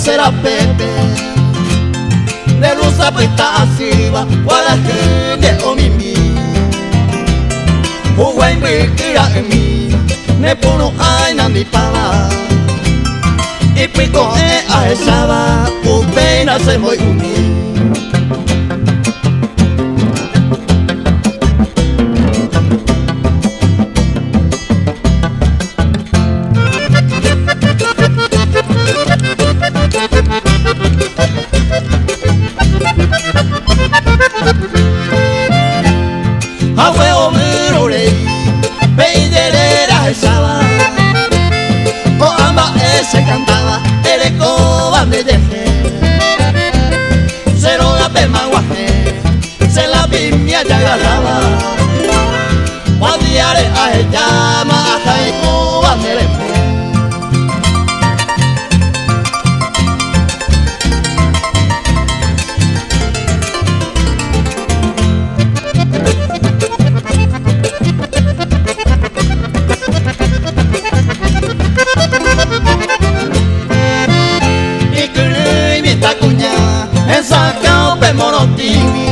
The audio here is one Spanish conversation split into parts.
será Pepe de Rusa Pita Asiva Guarajene o Mimi Uwai Mikira Emi Nepuno Aina Ni Pala Y Pico Aesaba Upena Se Moi Umi Awe Omerore Peiderera Esaba O Amba Ese cantaba Ereco Bande Deje Cero la Pema Guaje Se la Bimia ya agarraba Guadiare a ella Maja y Cuba Nerefe Sacao pe monotini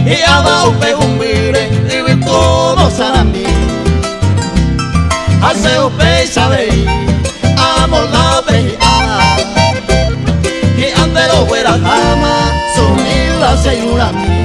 Y abao pe gumbire Y vitomo sarami Aseo pe sabei Amolgao pe ama Y andero huera jama Sumila se yurami